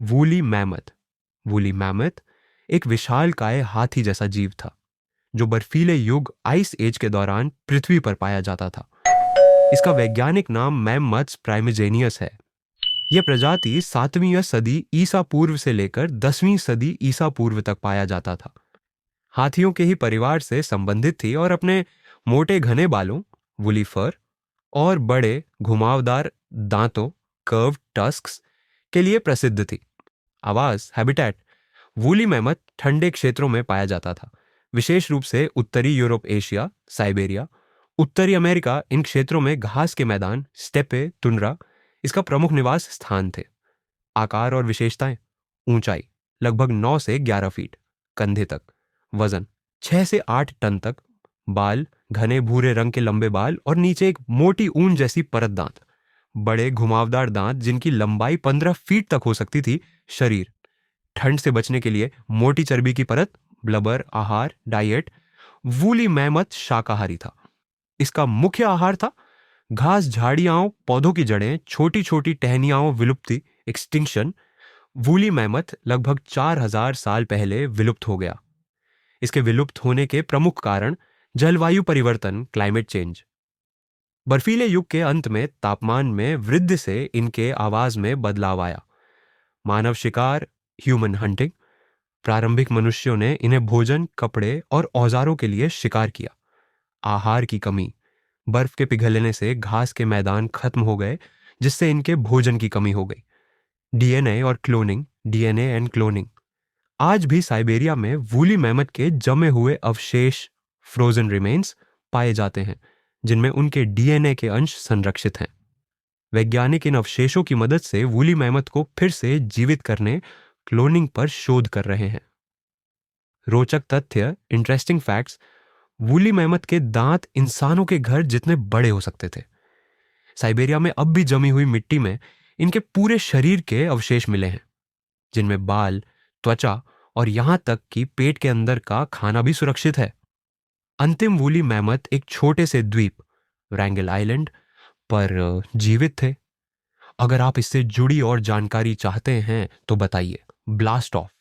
Woolly mammoth. Woolly mammoth एक विशालकाय हाथी जैसा जीव था जो बर्फीले युग आइस एज के दौरान पृथ्वी पर पाया जाता था। इसका वैज्ञानिक नाम मैमथ्स प्राइमेजेनियस है। यह प्रजाति 7वीं सदी ईसा पूर्व से लेकर 10वीं सदी ईसा पूर्व तक पाया जाता था। हाथियों के ही परिवार से संबंधित थी और अपने मोटे घने बालों वुली फर और बड़े घुमावदार दांतों कर्व टस्क्स के लिए प्रसिद्ध थी। आवास हैबिटेट। वूली मैमथ ठंडे क्षेत्रों में पाया जाता था, विशेष रूप से उत्तरी यूरोप, एशिया, साइबेरिया, उत्तरी अमेरिका। इन क्षेत्रों में घास के मैदान स्टेपे टुंड्रा इसका प्रमुख निवास स्थान थे। आकार और विशेषताएं। ऊंचाई लगभग 9 से 11 फीट कंधे तक। वजन 6 से 8 टन तक। बाल घने भूरे रंग के लंबे बाल और नीचे एक मोटी ऊन जैसी परत दांत। बड़े घुमावदार दांत जिनकी लंबाई 15 फीट तक हो सकती थी। शरीर ठंड से बचने के लिए मोटी चर्बी की परत। ब्लबर आहार डाइट। वूली मैमथ शाकाहारी था। इसका मुख्य आहार था घास, झाड़ियां, पौधों की जड़ें, छोटी छोटी टहनियाओं, विलुप्ति एक्सटिंक्शन। वूली मैमथ लगभग 4000 साल पहले विलुप्त हो गया। इसके विलुप्त होने के प्रमुख कारण जलवायु परिवर्तन, क्लाइमेट चेंज। बर्फीले युग के अंत में तापमान में वृद्धि से इनके आवाज में बदलाव आया। मानव शिकार, ह्यूमन हंटिंग। प्रारंभिक मनुष्यों ने इन्हें भोजन, कपड़े और औजारों के लिए शिकार किया। आहार की कमी। बर्फ के पिघलने से घास के मैदान खत्म हो गए, जिससे इनके भोजन की कमी हो गई। डीएनए और क्लोनिंग। DNA and cloning. आज भी साइबेरिया में वूली मैमथ के जमे हुए अवशेष, फ्रोजन रिमेन्स, पाए जाते हैं, जिनमें उनके डीएनए के अंश संरक्षित हैं। वैज्ञानिक इन अवशेषों की मदद से वूली मैमथ को फिर से जीवित करने, क्लोनिंग पर शोध कर रहे हैं। रोचक तथ्य, इंटरेस्टिंग फैक्ट्स। वूली मैमथ के दांत इंसानों के घर जितने बड़े हो सकते थे। साइबेरिया में अब भी जमी हुई मिट्टी में इनके पूरे शरीर के अवशेष मिले हैं, जिनमें बाल, त्वचा और यहां तक कि पेट के अंदर का खाना भी सुरक्षित है। अंतिम वूली मैमथ एक छोटे से द्वीप, रैंगल आइलैंड, पर जीवित थे। अगर आप इससे जुड़ी और जानकारी चाहते हैं तो बताइए। Blast of.